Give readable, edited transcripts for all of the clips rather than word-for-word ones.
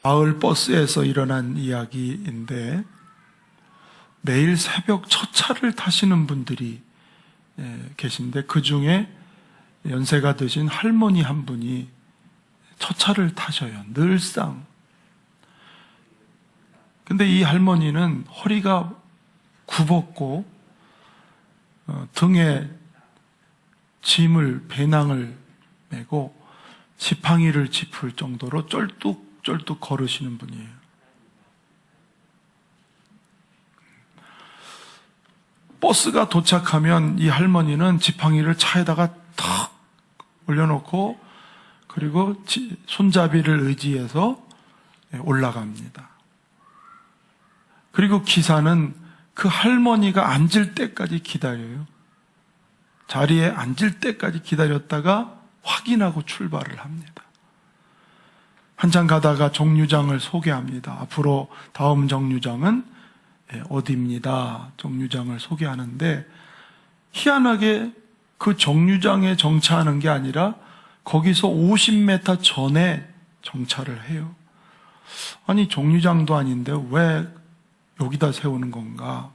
마을 버스에서 일어난 이야기인데 매일 새벽 첫 차를 타시는 분들이 계신데 그 중에 연세가 드신 할머니 한 분이 첫 차를 타셔요. 늘상. 근데 이 할머니는 허리가 굽었고 등에 배낭을 메고 지팡이를 짚을 정도로 쩔뚝쩔뚝 걸으시는 분이에요. 버스가 도착하면 이 할머니는 지팡이를 차에다가 탁 올려놓고 그리고 손잡이를 의지해서 올라갑니다. 그리고 기사는 그 할머니가 앉을 때까지 기다려요. 자리에 앉을 때까지 기다렸다가 확인하고 출발을 합니다. 한참 가다가 정류장을 소개합니다. 앞으로 다음 정류장은 어디입니다. 정류장을 소개하는데 희한하게 그 정류장에 정차하는 게 아니라 거기서 50m 전에 정차를 해요. 아니 정류장도 아닌데 왜 여기다 세우는 건가?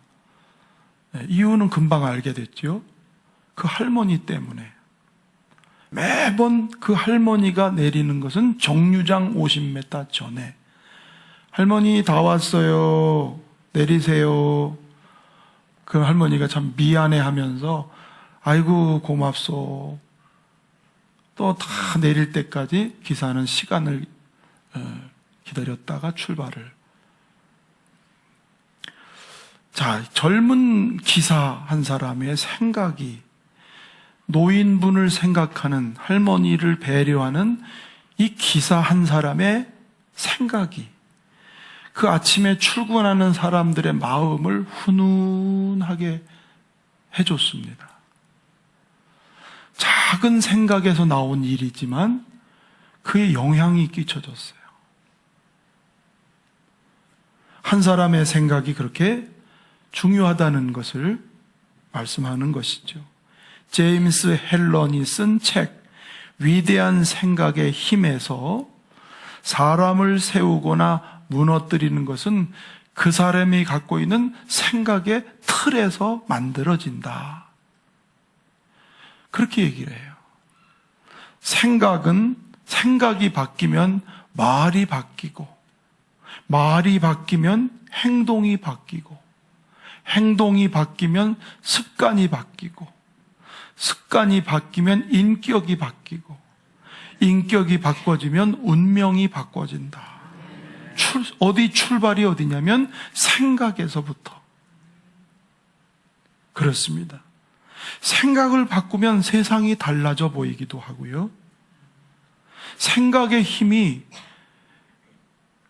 이유는 금방 알게 됐죠. 그 할머니 때문에. 매번 그 할머니가 내리는 것은 정류장 50m 전에. 할머니 다 왔어요. 내리세요. 그 할머니가 참 미안해하면서 아이고 고맙소. 또 다 내릴 때까지 기사는 시간을 기다렸다가 출발을. 자, 젊은 기사 한 사람의 생각이 노인분을 생각하는, 할머니를 배려하는 이 기사 한 사람의 생각이 그 아침에 출근하는 사람들의 마음을 훈훈하게 해줬습니다. 작은 생각에서 나온 일이지만 그의 영향이 끼쳐졌어요. 한 사람의 생각이 그렇게 중요하다는 것을 말씀하는 것이죠. 제임스 헬런이 쓴 책 위대한 생각의 힘에서 사람을 세우거나 무너뜨리는 것은 그 사람이 갖고 있는 생각의 틀에서 만들어진다. 그렇게 얘기를 해요. 생각이 바뀌면 말이 바뀌고, 말이 바뀌면 행동이 바뀌고, 행동이 바뀌면 습관이 바뀌고, 습관이 바뀌면 인격이 바뀌고, 인격이 바꿔지면 운명이 바꿔진다. 출발이 어디냐면 생각에서부터. 그렇습니다. 생각을 바꾸면 세상이 달라져 보이기도 하고요. 생각의 힘이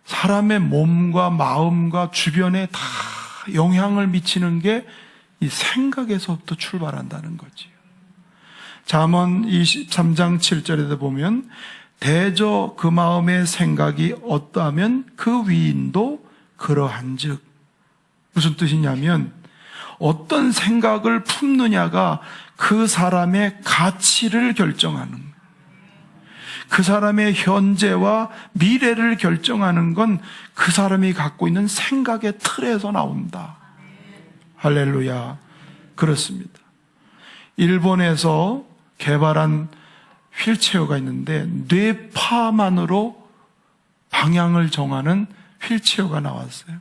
사람의 몸과 마음과 주변에 다 영향을 미치는 게 이 생각에서부터 출발한다는 거지요. 잠언 23장 7절에도 보면 대저 그 마음의 생각이 어떠하면 그 위인도 그러한즉. 무슨 뜻이냐면 어떤 생각을 품느냐가 그 사람의 가치를 결정하는 거예요. 그 사람의 현재와 미래를 결정하는 건 그 사람이 갖고 있는 생각의 틀에서 나온다. 할렐루야. 그렇습니다. 일본에서 개발한 휠체어가 있는데 뇌파만으로 방향을 정하는 휠체어가 나왔어요.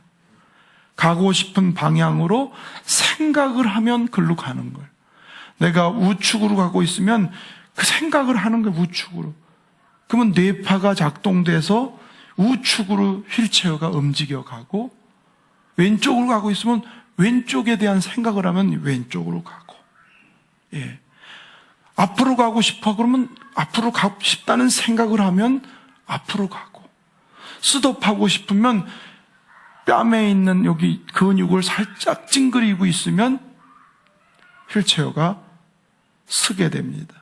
가고 싶은 방향으로 생각을 하면 글로 가는 거예요. 내가 우측으로 가고 있으면 그 생각을 하는 거예요. 우측으로. 그러면 뇌파가 작동돼서 우측으로 휠체어가 움직여가고, 왼쪽으로 가고 있으면 왼쪽에 대한 생각을 하면 왼쪽으로 가고, 예. 앞으로 가고 싶어 그러면 앞으로 가고 싶다는 생각을 하면 앞으로 가고, 스톱하고 싶으면 뺨에 있는 여기 근육을 살짝 찡그리고 있으면 휠체어가 서게 됩니다.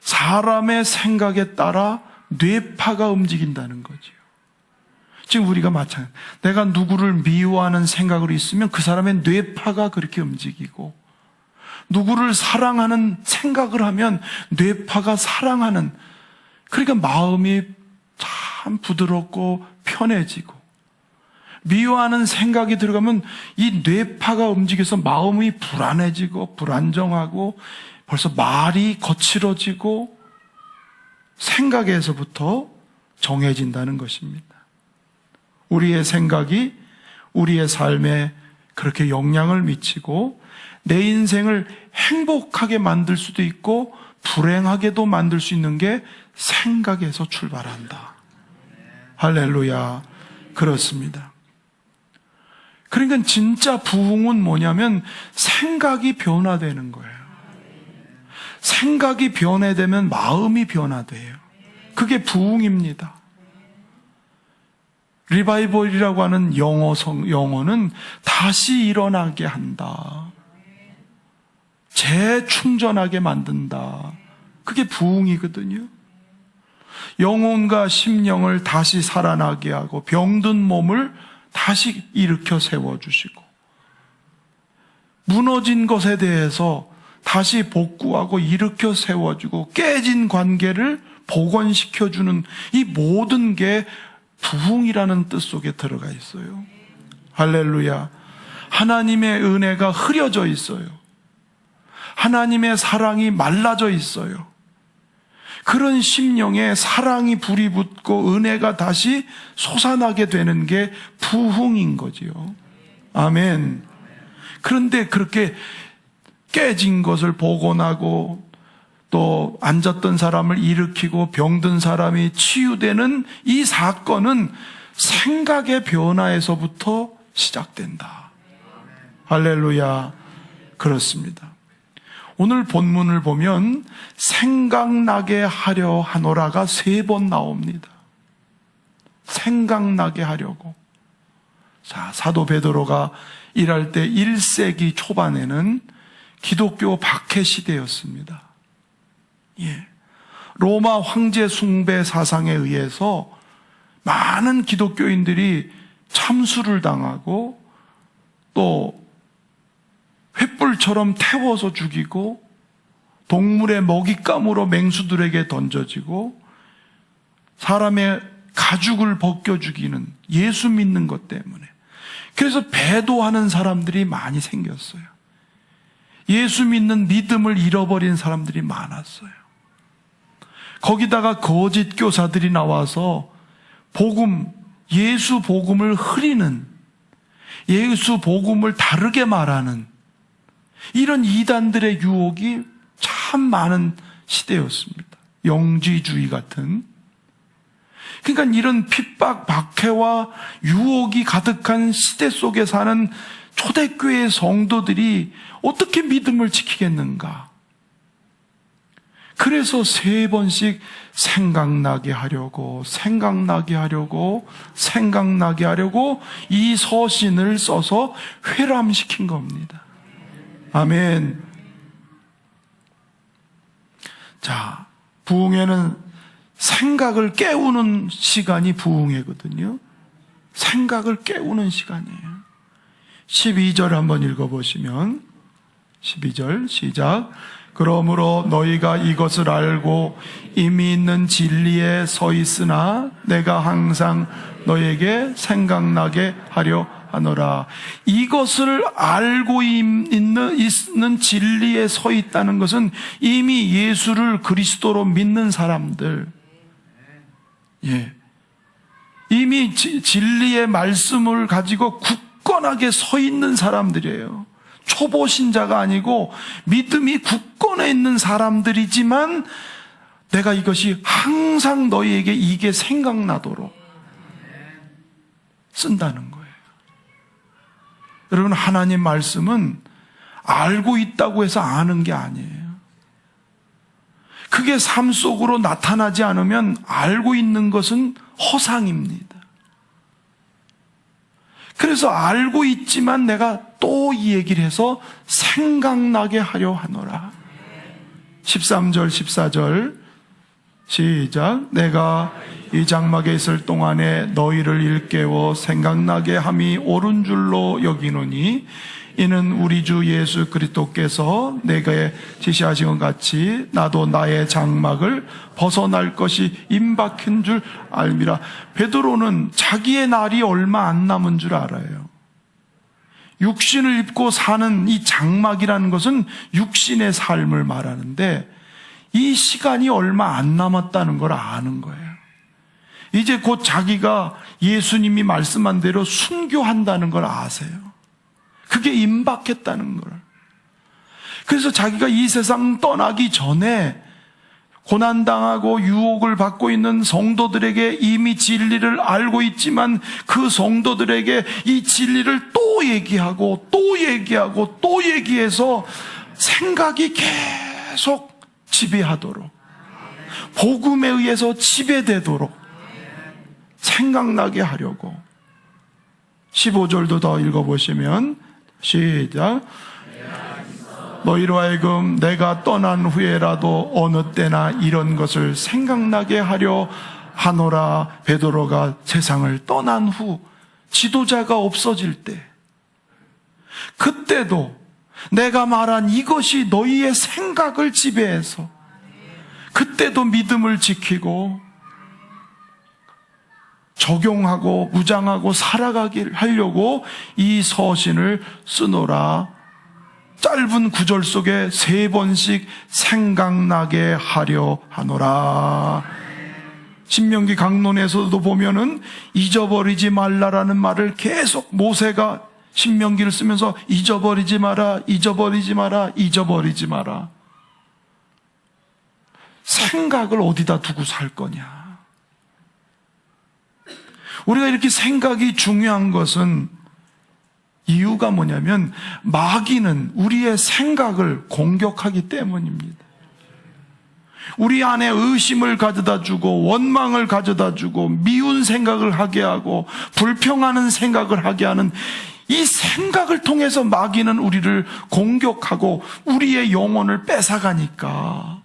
사람의 생각에 따라 뇌파가 움직인다는 거죠. 지금 우리가 마찬가지. 내가 누구를 미워하는 생각으로 있으면 그 사람의 뇌파가 그렇게 움직이고, 누구를 사랑하는 생각을 하면 뇌파가 사랑하는, 그러니까 마음이 참 참 부드럽고 편해지고, 미워하는 생각이 들어가면 이 뇌파가 움직여서 마음이 불안해지고 불안정하고 벌써 말이 거칠어지고 생각에서부터 정해진다는 것입니다. 우리의 생각이 우리의 삶에 그렇게 영향을 미치고 내 인생을 행복하게 만들 수도 있고 불행하게도 만들 수 있는 게 생각에서 출발한다. 할렐루야. 그렇습니다. 그러니까 진짜 부흥은 뭐냐면 생각이 변화되는 거예요. 생각이 변화되면 마음이 변화돼요. 그게 부흥입니다. 리바이벌이라고 하는 영어는 다시 일어나게 한다. 재충전하게 만든다. 그게 부흥이거든요. 영혼과 심령을 다시 살아나게 하고 병든 몸을 다시 일으켜 세워주시고 무너진 것에 대해서 다시 복구하고 일으켜 세워주고 깨진 관계를 복원시켜주는 이 모든 게 부흥이라는 뜻 속에 들어가 있어요. 할렐루야. 하나님의 은혜가 흐려져 있어요. 하나님의 사랑이 말라져 있어요. 그런 심령에 사랑이 불이 붙고 은혜가 다시 솟아나게 되는 게 부흥인 거지요. 아멘. 그런데 그렇게 깨진 것을 복원하고 또 앉았던 사람을 일으키고 병든 사람이 치유되는 이 사건은 생각의 변화에서부터 시작된다. 할렐루야. 그렇습니다. 오늘 본문을 보면 생각나게 하려 하노라가 3번 나옵니다. 생각나게 하려고. 자, 사도 베드로가 일할 때 1세기 초반에는 기독교 박해 시대였습니다. 예. 로마 황제 숭배 사상에 의해서 많은 기독교인들이 참수를 당하고 또 횃불처럼 태워서 죽이고 동물의 먹잇감으로 맹수들에게 던져지고 사람의 가죽을 벗겨 죽이는 예수 믿는 것 때문에 그래서 배도하는 사람들이 많이 생겼어요. 예수 믿는 믿음을 잃어버린 사람들이 많았어요. 거기다가 거짓 교사들이 나와서 예수 복음을 흐리는, 예수 복음을 다르게 말하는 이런 이단들의 유혹이 참 많은 시대였습니다. 영지주의 같은. 그러니까 이런 핍박, 박해와 유혹이 가득한 시대 속에 사는 초대교회 성도들이 어떻게 믿음을 지키겠는가? 그래서 3번씩 생각나게 하려고 이 서신을 써서 회람시킨 겁니다. 아멘. 자, 부흥회는 생각을 깨우는 시간이 부흥회거든요. 생각을 깨우는 시간이에요. 12절 한번 읽어보시면 12절 시작. 그러므로 너희가 이것을 알고 이미 있는 진리에 서 있으나 내가 항상 너에게 생각나게 하려 하노라. 이것을 알고 있는 진리에 서 있다는 것은 이미 예수를 그리스도로 믿는 사람들, 예, 이미 진리의 말씀을 가지고 굳건하게 서 있는 사람들이에요. 초보 신자가 아니고 믿음이 굳건해 있는 사람들이지만 내가 이것이 항상 너희에게 이게 생각나도록 쓴다는 거예요. 여러분, 하나님 말씀은 알고 있다고 해서 아는 게 아니에요. 그게 삶 속으로 나타나지 않으면 알고 있는 것은 허상입니다. 그래서 알고 있지만 내가 또 이 얘기를 해서 생각나게 하려 하노라. 13절 14절 시작. 내가 이 장막에 있을 동안에 너희를 일깨워 생각나게 함이 옳은 줄로 여기노니 이는 우리 주 예수 그리스도께서 내게 지시하신 것 같이 나도 나의 장막을 벗어날 것이 임박한 줄 알미라. 베드로는 자기의 날이 얼마 안 남은 줄 알아요. 육신을 입고 사는 이 장막이라는 것은 육신의 삶을 말하는데 이 시간이 얼마 안 남았다는 걸 아는 거예요. 이제 곧 자기가 예수님이 말씀한 대로 순교한다는 걸 아세요. 그게 임박했다는 걸. 그래서 자기가 이 세상 떠나기 전에 고난당하고 유혹을 받고 있는 성도들에게 이미 진리를 알고 있지만 그 성도들에게 이 진리를 또 얘기하고 또 얘기하고 또 얘기해서 생각이 계속 지배하도록, 복음에 의해서 지배되도록 생각나게 하려고. 15절도 더 읽어보시면 시작. 너희로 하여금 내가 떠난 후에라도 어느 때나 이런 것을 생각나게 하려 하노라. 베드로가 세상을 떠난 후 지도자가 없어질 때, 그때도 내가 말한 이것이 너희의 생각을 지배해서 그때도 믿음을 지키고 적용하고 무장하고 살아가길 하려고 이 서신을 쓰노라. 짧은 구절 속에 3번씩 생각나게 하려 하노라. 신명기 강론에서도 보면은 잊어버리지 말라라는 말을 계속 모세가 신명기를 쓰면서 잊어버리지 마라, 잊어버리지 마라, 잊어버리지 마라. 생각을 어디다 두고 살 거냐. 우리가 이렇게 생각이 중요한 것은 이유가 뭐냐면 마귀는 우리의 생각을 공격하기 때문입니다. 우리 안에 의심을 가져다 주고 원망을 가져다 주고 미운 생각을 하게 하고 불평하는 생각을 하게 하는 이 생각을 통해서 마귀는 우리를 공격하고 우리의 영혼을 뺏어가니까.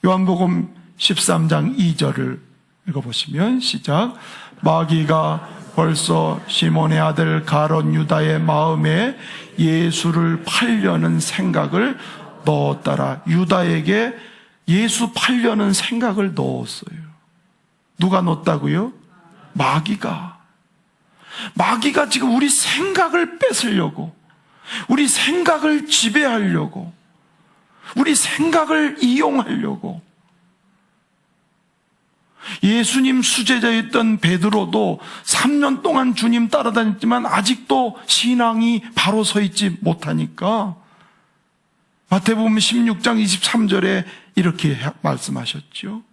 요한복음 13장 2절을 읽어보시면 시작. 마귀가 벌써 시몬의 아들 가롯 유다의 마음에 예수를 팔려는 생각을 넣었더라. 유다에게 예수 팔려는 생각을 넣었어요. 누가 넣었다고요? 마귀가 지금 우리 생각을 뺏으려고, 우리 생각을 지배하려고, 우리 생각을 이용하려고. 예수님 수제자였던 베드로도 3년 동안 주님 따라다녔지만 아직도 신앙이 바로 서 있지 못하니까 마태복음 16장 23절에 이렇게 말씀하셨죠.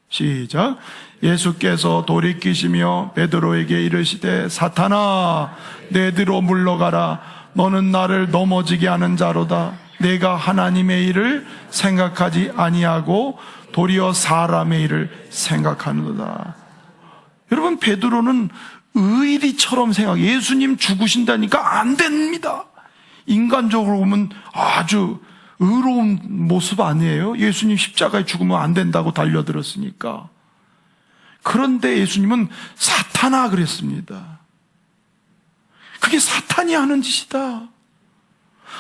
시작. 예수께서 돌이키시며 베드로에게 이르시되 사탄아 내 뒤로 물러가라. 너는 나를 넘어지게 하는 자로다. 내가 하나님의 일을 생각하지 아니하고 도리어 사람의 일을 생각하는도다. 여러분, 베드로는 의리처럼 생각해. 예수님 죽으신다니까 안 됩니다. 인간적으로 보면 아주 의로운 모습 아니에요? 예수님 십자가에 죽으면 안 된다고 달려들었으니까. 그런데 예수님은 사탄아 그랬습니다. 그게 사탄이 하는 짓이다.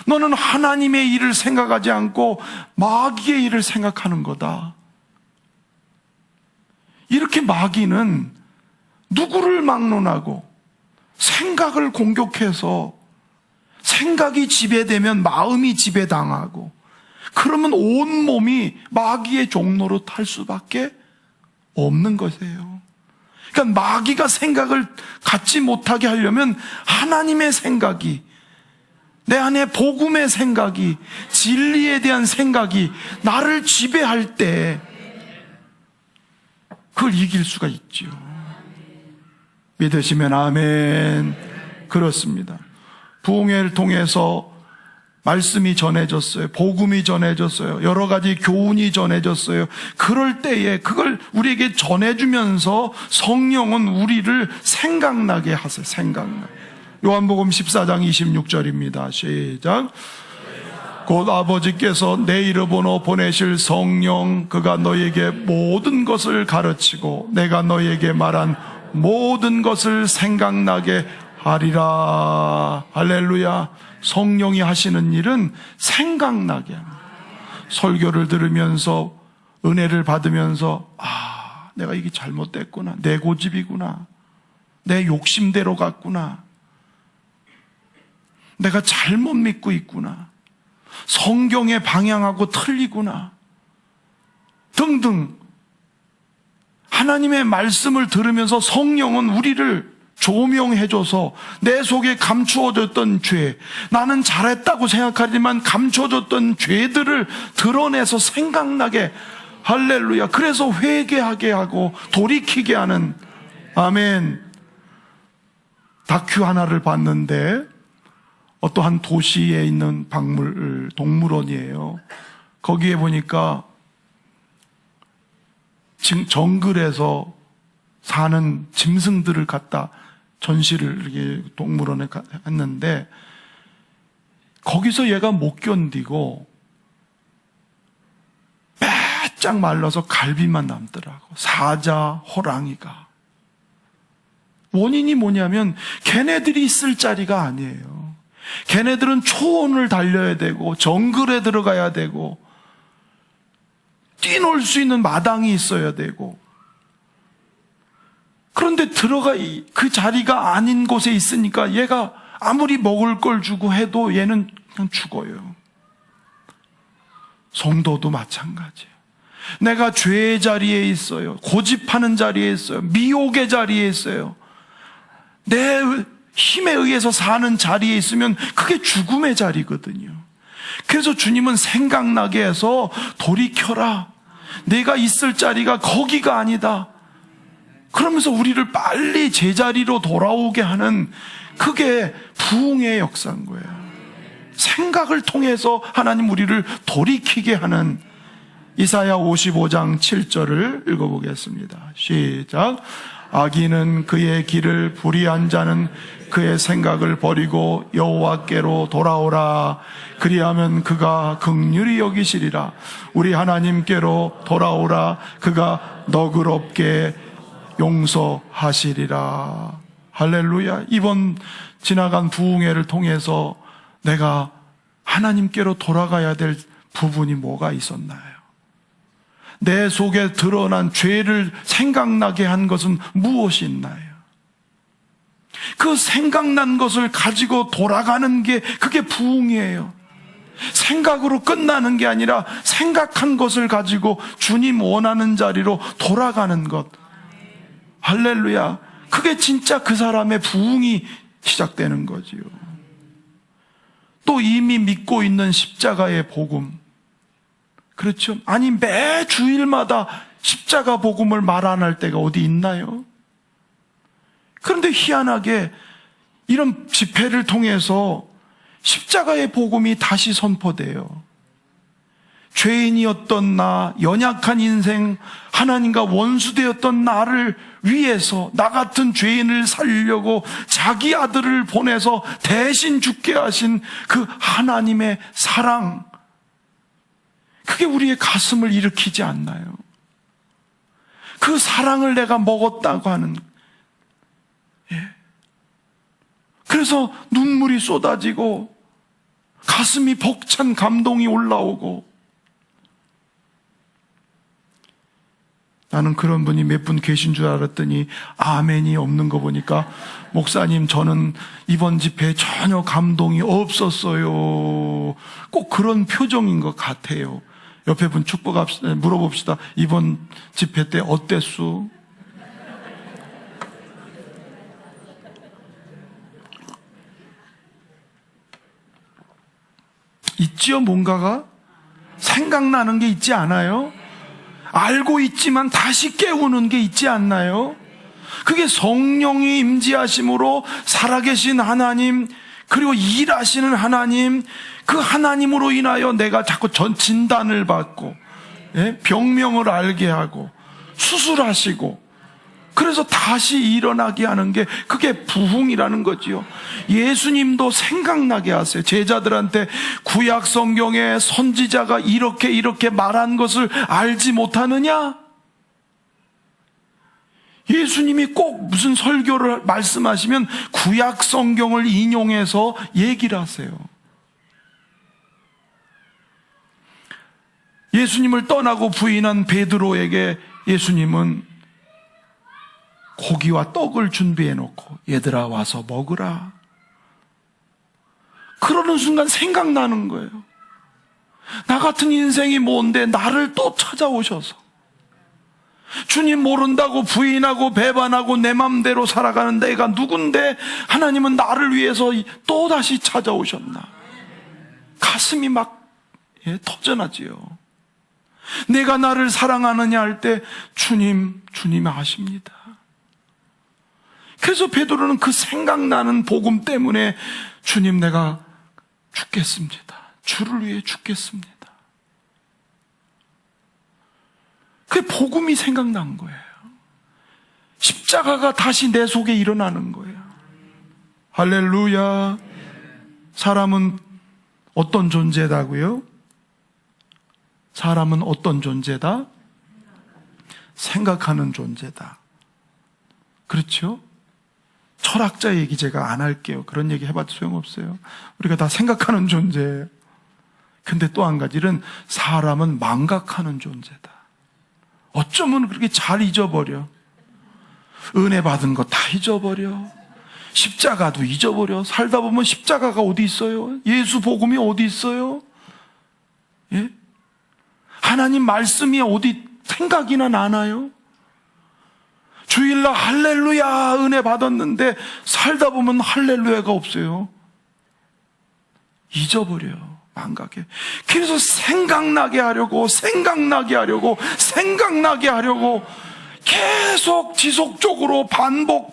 너는 하나님의 일을 생각하지 않고 마귀의 일을 생각하는 거다. 이렇게 마귀는 누구를 막론하고 생각을 공격해서 생각이 지배되면 마음이 지배당하고, 그러면 온 몸이 마귀의 종로로 탈 수밖에 없는 것이에요. 그러니까 마귀가 생각을 갖지 못하게 하려면 하나님의 생각이, 내 안에 복음의 생각이, 진리에 대한 생각이 나를 지배할 때 그걸 이길 수가 있죠. 믿으시면 아멘. 그렇습니다. 부흥회를 통해서 말씀이 전해졌어요. 복음이 전해졌어요. 여러 가지 교훈이 전해졌어요. 그럴 때에 그걸 우리에게 전해주면서 성령은 우리를 생각나게 하세요. 생각나게. 요한복음 14장 26절입니다. 시작. 곧 아버지께서 내 이름으로 보내실 성령, 그가 너희에게 모든 것을 가르치고 내가 너희에게 말한 모든 것을 생각나게 하리라. 할렐루야. 성령이 하시는 일은 생각나게 합니다. 설교를 들으면서 은혜를 받으면서 내가 이게 잘못됐구나, 내 고집이구나, 내 욕심대로 갔구나, 내가 잘못 믿고 있구나, 성경의 방향하고 틀리구나 등등 하나님의 말씀을 들으면서 성령은 우리를 조명해줘서 내 속에 감추어졌던 죄, 나는 잘했다고 생각하지만 감춰졌던 죄들을 드러내서 생각나게, 할렐루야. 그래서 회개하게 하고 돌이키게 하는, 아멘. 다큐 하나를 봤는데 어떠한 도시에 있는 동물원이에요. 거기에 보니까 지금 정글에서 사는 짐승들을 갖다 전시를 이렇게 동물원에 했는데, 거기서 얘가 못 견디고 바짝 말라서 갈비만 남더라고. 사자, 호랑이가. 원인이 뭐냐면 걔네들이 있을 자리가 아니에요. 걔네들은 초원을 달려야 되고 정글에 들어가야 되고 뛰놀 수 있는 마당이 있어야 되고, 그런데 그 자리가 아닌 곳에 있으니까 얘가 아무리 먹을 걸 주고 해도 얘는 그냥 죽어요. 성도도 마찬가지예요. 내가 죄의 자리에 있어요. 고집하는 자리에 있어요. 미혹의 자리에 있어요. 내 힘에 의해서 사는 자리에 있으면 그게 죽음의 자리거든요. 그래서 주님은 생각나게 해서 돌이켜라. 내가 있을 자리가 거기가 아니다. 그러면서 우리를 빨리 제자리로 돌아오게 하는, 그게 부흥의 역사인 거예요. 생각을 통해서 하나님 우리를 돌이키게 하는. 이사야 55장 7절을 읽어보겠습니다. 시작. 악인은 그의 길을 불의한 자는 그의 생각을 버리고 여호와께로 돌아오라. 그리하면 그가 긍휼히 여기시리라. 우리 하나님께로 돌아오라. 그가 너그럽게 용서하시리라. 할렐루야. 이번 지나간 부흥회를 통해서 내가 하나님께로 돌아가야 될 부분이 뭐가 있었나요? 내 속에 드러난 죄를 생각나게 한 것은 무엇이 있나요? 그 생각난 것을 가지고 돌아가는 게, 그게 부흥이에요. 생각으로 끝나는 게 아니라 생각한 것을 가지고 주님 원하는 자리로 돌아가는 것. 할렐루야. 그게 진짜 그 사람의 부흥이 시작되는 거지요. 또 이미 믿고 있는 십자가의 복음. 그렇죠? 아니, 매 주일마다 십자가 복음을 말 안 할 때가 어디 있나요? 그런데 희한하게 이런 집회를 통해서 십자가의 복음이 다시 선포돼요. 죄인이었던 나, 연약한 인생, 하나님과 원수되었던 나를 위해서, 나 같은 죄인을 살려고 자기 아들을 보내서 대신 죽게 하신 그 하나님의 사랑, 그게 우리의 가슴을 일으키지 않나요? 그 사랑을 내가 먹었다고 하는, 그래서 눈물이 쏟아지고 가슴이 벅찬 감동이 올라오고, 나는 그런 분이 몇 분 계신 줄 알았더니 아멘이 없는 거 보니까, 목사님 저는 이번 집회에 전혀 감동이 없었어요. 꼭 그런 표정인 것 같아요. 옆에 분 물어봅시다. 이번 집회 때 어땠수? 있지요? 뭔가가 생각나는 게 있지 않아요? 알고 있지만 다시 깨우는 게 있지 않나요? 그게 성령이 임재하심으로 살아계신 하나님, 그리고 일하시는 하나님, 그 하나님으로 인하여 내가 자꾸 진단을 받고, 병명을 알게 하고 수술하시고, 그래서 다시 일어나게 하는 게, 그게 부흥이라는 거지요. 예수님도 생각나게 하세요. 제자들한테 구약 성경에 선지자가 이렇게 말한 것을 알지 못하느냐? 예수님이 꼭 무슨 설교를 말씀하시면 구약 성경을 인용해서 얘기를 하세요. 예수님을 떠나고 부인한 베드로에게 예수님은 고기와 떡을 준비해 놓고 얘들아 와서 먹으라. 그러는 순간 생각나는 거예요. 나 같은 인생이 뭔데 나를 또 찾아오셔서 주님 모른다고 부인하고 배반하고 내 맘대로 살아가는 내가 누군데 하나님은 나를 위해서 또다시 찾아오셨나. 가슴이 막 터져나지요. 내가 나를 사랑하느냐 할 때 주님이 아십니다. 그래서 베드로는 그 생각나는 복음 때문에 주님 내가 죽겠습니다. 주를 위해 죽겠습니다. 그 복음이 생각난 거예요. 십자가가 다시 내 속에 일어나는 거예요. 할렐루야. 사람은 어떤 존재다고요? 사람은 어떤 존재다? 생각하는 존재다. 그렇죠? 철학자 얘기 제가 안 할게요. 그런 얘기 해봐도 소용없어요. 우리가 다 생각하는 존재예요. 근데 또 한 가지는 사람은 망각하는 존재다. 어쩌면 그렇게 잘 잊어버려. 은혜 받은 거 다 잊어버려. 십자가도 잊어버려. 살다 보면 십자가가 어디 있어요? 예수 복음이 어디 있어요? 예? 하나님 말씀이 어디 생각이나 나나요? 주일날 할렐루야 은혜 받았는데 살다 보면 할렐루야가 없어요. 잊어버려요. 망각해. 그래서 생각나게 하려고 계속 지속적으로 반복.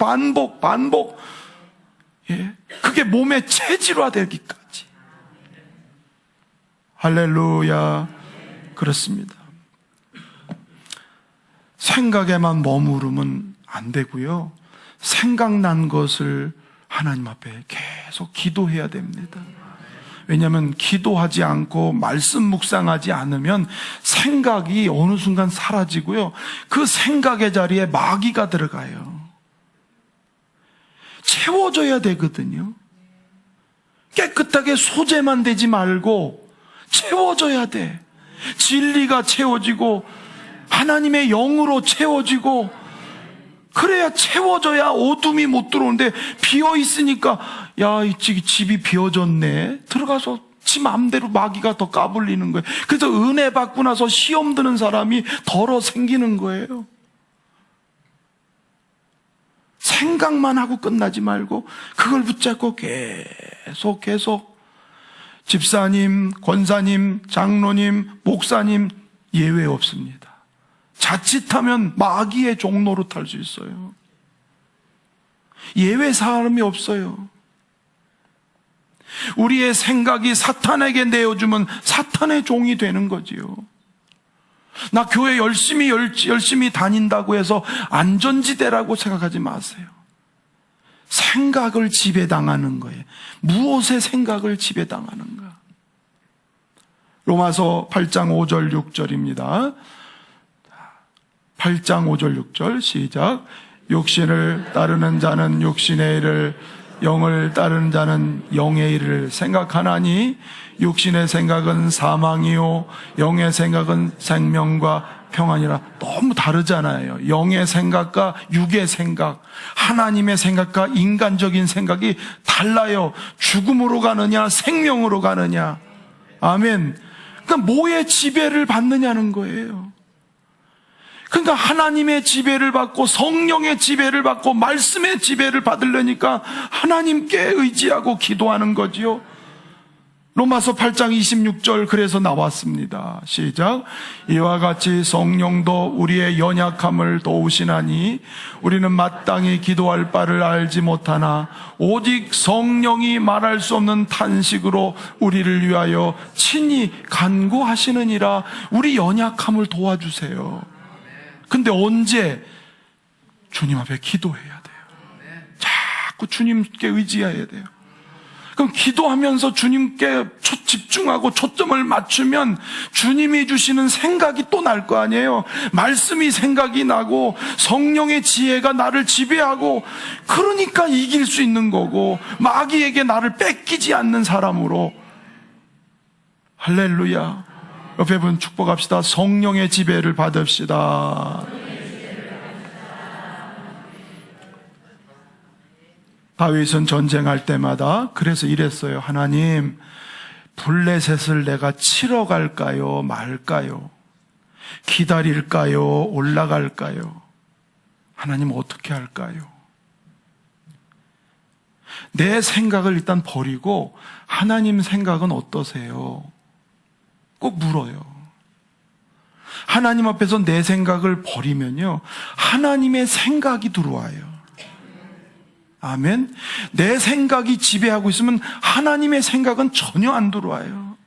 예. 그게 몸의 체질화되기까지. 할렐루야. 그렇습니다. 생각에만 머무르면 안 되고요. 생각난 것을 하나님 앞에 계속 기도해야 됩니다. 왜냐하면 기도하지 않고 말씀 묵상하지 않으면 생각이 어느 순간 사라지고요. 그 생각의 자리에 마귀가 들어가요. 채워져야 되거든요. 깨끗하게 소재만 되지 말고 채워져야 돼. 진리가 채워지고 하나님의 영으로 채워지고 그래야 채워져야 어둠이 못 들어오는데 비어 있으니까 야, 이 집이 비어졌네. 들어가서 지 마음대로 마귀가 더 까불리는 거예요. 그래서 은혜 받고 나서 시험 드는 사람이 덜어 생기는 거예요. 생각만 하고 끝나지 말고 그걸 붙잡고 계속 집사님, 권사님, 장로님, 목사님 예외 없습니다. 자칫하면 마귀의 종로로 탈 수 있어요. 예외 사람이 없어요. 우리의 생각이 사탄에게 내어주면 사탄의 종이 되는 거지요. 나 교회 열심히 다닌다고 해서 안전지대라고 생각하지 마세요. 생각을 지배당하는 거예요. 무엇의 생각을 지배당하는가? 로마서 8장 5절 6절입니다. 8장 5절 6절 시작. 육신을 따르는 자는 육신의 일을, 영을 따르는 자는 영의 일을 생각하나니 육신의 생각은 사망이요 영의 생각은 생명과 평안이라. 너무 다르잖아요. 영의 생각과 육의 생각, 하나님의 생각과 인간적인 생각이 달라요. 죽음으로 가느냐 생명으로 가느냐. 아멘. 그러니까 뭐의 지배를 받느냐는 거예요. 그러니까 하나님의 지배를 받고 성령의 지배를 받고 말씀의 지배를 받으려니까 하나님께 의지하고 기도하는 거지요. 로마서 8장 26절 그래서 나왔습니다. 시작. 이와 같이 성령도 우리의 연약함을 도우시나니 우리는 마땅히 기도할 바를 알지 못하나 오직 성령이 말할 수 없는 탄식으로 우리를 위하여 친히 간구하시느니라. 우리 연약함을 도와주세요. 근데 언제? 주님 앞에 기도해야 돼요. 자꾸 주님께 의지해야 돼요. 그럼 기도하면서 주님께 집중하고 초점을 맞추면 주님이 주시는 생각이 또 날 거 아니에요. 말씀이 생각이 나고 성령의 지혜가 나를 지배하고, 그러니까 이길 수 있는 거고 마귀에게 나를 뺏기지 않는 사람으로. 할렐루야. 옆에 분 축복합시다. 성령의 지배를 받읍시다. 다윗은 전쟁할 때마다 그래서 이랬어요. 하나님, 블레셋을 내가 치러 갈까요? 말까요? 기다릴까요? 올라갈까요? 하나님 어떻게 할까요? 내 생각을 일단 버리고 하나님 생각은 어떠세요? 꼭 물어요. 하나님 앞에서 내 생각을 버리면요, 하나님의 생각이 들어와요. 아멘. 내 생각이 지배하고 있으면 하나님의 생각은 전혀 안 들어와요.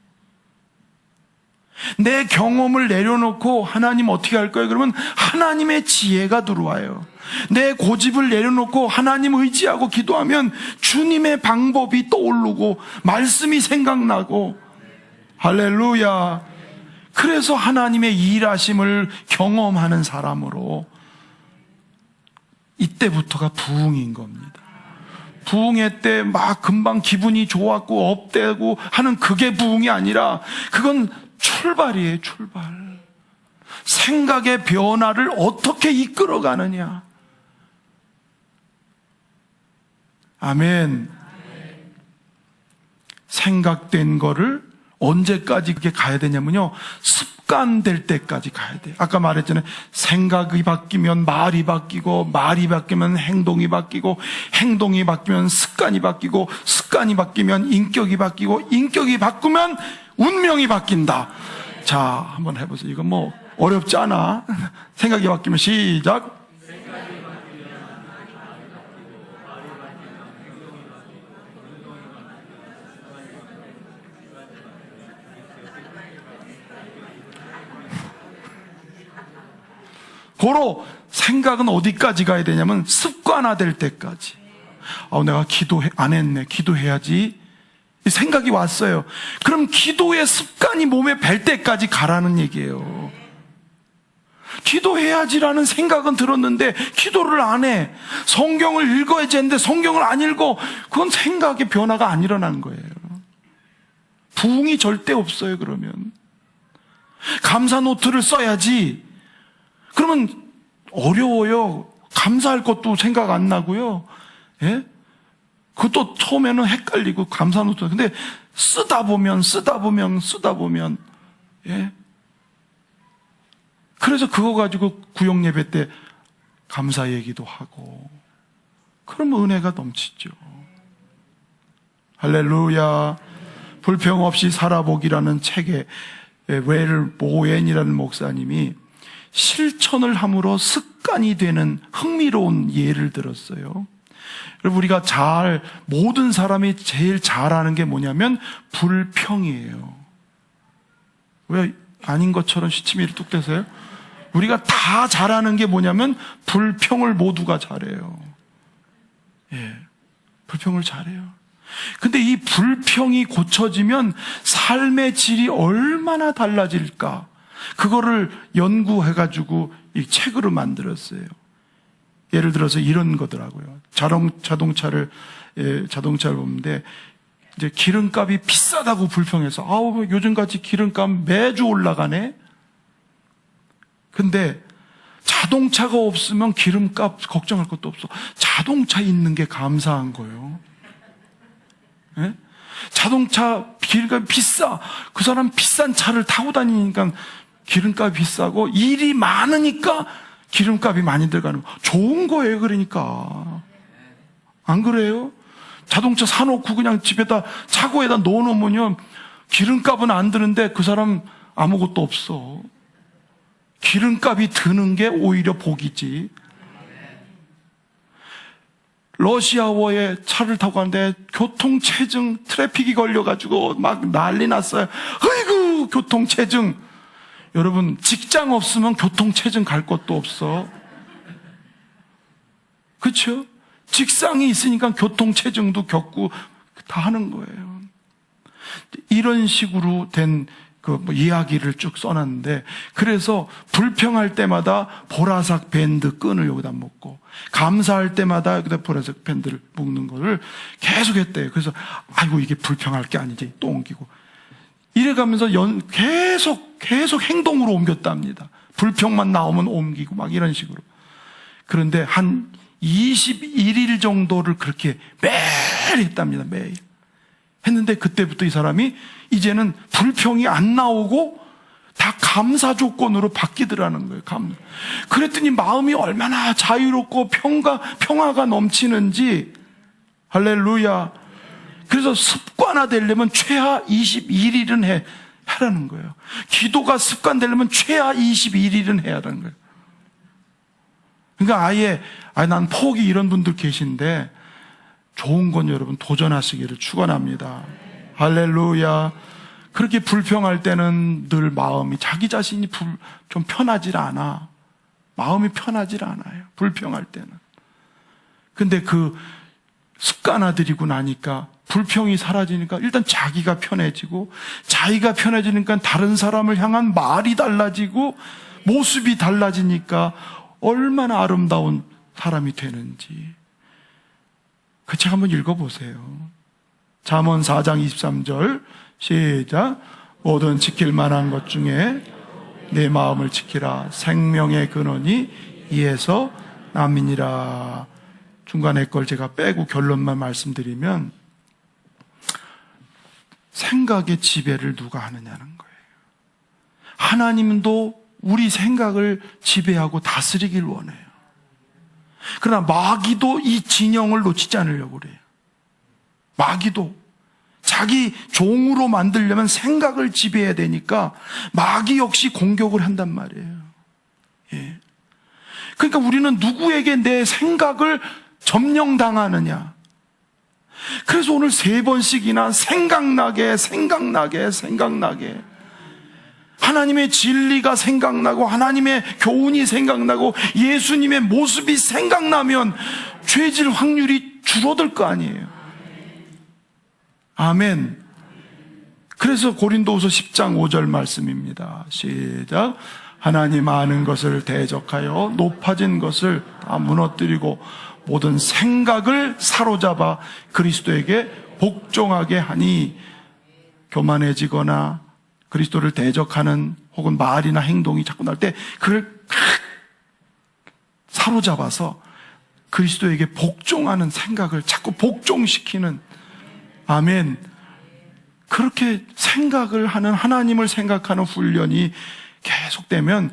내 경험을 내려놓고 하나님 어떻게 할 거예요? 그러면 하나님의 지혜가 들어와요. 내 고집을 내려놓고 하나님 의지하고 기도하면 주님의 방법이 떠오르고 말씀이 생각나고. 할렐루야. 그래서 하나님의 일하심을 경험하는 사람으로 이때부터가 부흥인 겁니다. 부흥회 때 막 금방 기분이 좋았고 업되고 하는 그게 부흥이 아니라 그건 출발이에요. 출발. 생각의 변화를 어떻게 이끌어가느냐. 아멘. 생각된 거를 언제까지 그게 가야 되냐면요, 습관될 때까지 가야 돼요. 아까 말했잖아요. 생각이 바뀌면 말이 바뀌고, 말이 바뀌면 행동이 바뀌고, 행동이 바뀌면 습관이 바뀌고, 습관이 바뀌면 인격이 바뀌고, 인격이 바꾸면 운명이 바뀐다. 자, 한번 해보세요. 이거 뭐 어렵지 않아. 생각이 바뀌면 시작. 고로 생각은 어디까지 가야 되냐면 습관화될 때까지. 내가 기도 안 했네. 기도해야지. 이 생각이 왔어요. 그럼 기도의 습관이 몸에 뵐 때까지 가라는 얘기예요. 기도해야지라는 생각은 들었는데 기도를 안 해. 성경을 읽어야지 했는데 성경을 안 읽어. 그건 생각의 변화가 안 일어나는 거예요. 부흥이 절대 없어요. 그러면 감사 노트를 써야지. 그러면 어려워요. 감사할 것도 생각 안 나고요. 예? 그것도 처음에는 헷갈리고 감사 노트. 근데 쓰다 보면 예? 그래서 그거 가지고 구역 예배 때 감사 얘기도 하고, 그러면 은혜가 넘치죠. 할렐루야. 불평 없이 살아보기라는 책에 웰 보웬이라는 목사님이 실천을 함으로 습관이 되는 흥미로운 예를 들었어요. 여러분, 우리가 모든 사람이 제일 잘하는 게 뭐냐면 불평이에요. 왜 아닌 것처럼 시치미를 뚝 떼세요? 우리가 다 잘하는 게 뭐냐면 불평을 모두가 잘해요. 예, 불평을 잘해요. 근데 이 불평이 고쳐지면 삶의 질이 얼마나 달라질까? 그거를 연구해가지고 이 책으로 만들었어요. 예를 들어서 이런 거더라고요. 자동차를 보는데, 이제 기름값이 비싸다고 불평해서, 요즘같이 기름값 매주 올라가네? 근데 자동차가 없으면 기름값 걱정할 것도 없어. 자동차 있는 게 감사한 거예요. 예? 자동차 기름값이 비싸. 그 사람 비싼 차를 타고 다니니까 기름값이 비싸고, 일이 많으니까 기름값이 많이 들어가는 거. 좋은 거예요. 그러니까 안 그래요? 자동차 사놓고 그냥 집에다 차고에다 넣어놓으면 기름값은 안 드는데 그 사람 아무것도 없어. 기름값이 드는 게 오히려 복이지. 러시아워에 차를 타고 가는데 교통체증, 트래픽이 걸려가지고 막 난리 났어요. 아이고, 교통체증. 여러분, 직장 없으면 교통체증 갈 것도 없어. 그렇죠? 직장이 있으니까 교통체증도 겪고 다 하는 거예요. 이런 식으로 된 이야기를 쭉 써놨는데, 그래서 불평할 때마다 보라색 밴드 끈을 여기다 묶고, 감사할 때마다 여기다 보라색 밴드를 묶는 거를 계속 했대요. 그래서 아이고 이게 불평할 게 아니지, 또 옮기고 이래가면서 계속 행동으로 옮겼답니다. 불평만 나오면 옮기고 막 이런 식으로. 그런데 한 21일 정도를 그렇게 매일 했답니다. 매일 했는데, 그때부터 이 사람이 이제는 불평이 안 나오고 다 감사 조건으로 바뀌더라는 거예요. 그랬더니 마음이 얼마나 자유롭고 평화가 넘치는지. 할렐루야. 그래서 습관화되려면 최하 21일은 하라는 거예요. 기도가 습관되려면 최하 21일은 해야 하는 거예요. 그러니까 아예 난 포기, 이런 분들 계신데 좋은 건 여러분 도전하시기를 축원합니다. 할렐루야. 그렇게 불평할 때는 늘 마음이, 자기 자신이 좀 편하질 않아. 마음이 편하질 않아요, 불평할 때는. 근데 그 습관화들이고 나니까 불평이 사라지니까 일단 자기가 편해지고, 자기가 편해지니까 다른 사람을 향한 말이 달라지고 모습이 달라지니까 얼마나 아름다운 사람이 되는지. 그 책 한번 읽어보세요. 잠언 4장 23절 시작. 모든 지킬 만한 것 중에 내 마음을 지키라. 생명의 근원이 이에서 남이니라. 중간에 걸 제가 빼고 결론만 말씀드리면, 생각의 지배를 누가 하느냐는 거예요. 하나님도 우리 생각을 지배하고 다스리길 원해요. 그러나 마귀도 이 진영을 놓치지 않으려고 그래요. 마귀도 자기 종으로 만들려면 생각을 지배해야 되니까 마귀 역시 공격을 한단 말이에요. 예. 그러니까 우리는 누구에게 내 생각을 점령당하느냐. 그래서 오늘 3번씩이나 생각나게 하나님의 진리가 생각나고, 하나님의 교훈이 생각나고, 예수님의 모습이 생각나면 죄질 확률이 줄어들 거 아니에요. 아멘. 그래서 고린도후서 10장 5절 말씀입니다. 시작. 하나님 아는 것을 대적하여 높아진 것을 다 무너뜨리고 모든 생각을 사로잡아 그리스도에게 복종하게 하니. 교만해지거나 그리스도를 대적하는 혹은 말이나 행동이 자꾸 날 때 그걸 사로잡아서 그리스도에게 복종하는 생각을 자꾸 복종시키는. 아멘. 그렇게 생각을 하는, 하나님을 생각하는 훈련이 계속되면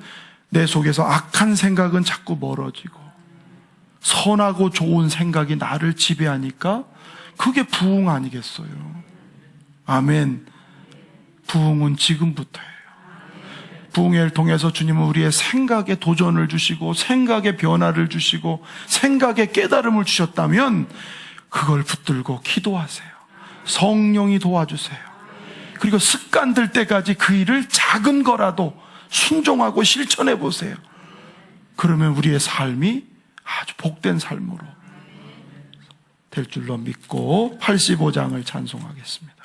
내 속에서 악한 생각은 자꾸 멀어지고 선하고 좋은 생각이 나를 지배하니까 그게 부흥 아니겠어요? 아멘. 부흥은 지금부터예요. 부흥회를 통해서 주님은 우리의 생각에 도전을 주시고 생각의 변화를 주시고 생각의 깨달음을 주셨다면 그걸 붙들고 기도하세요. 성령이 도와주세요. 그리고 습관 들 때까지 그 일을 작은 거라도 순종하고 실천해 보세요. 그러면 우리의 삶이 아주 복된 삶으로 될 줄로 믿고 85장을 찬송하겠습니다.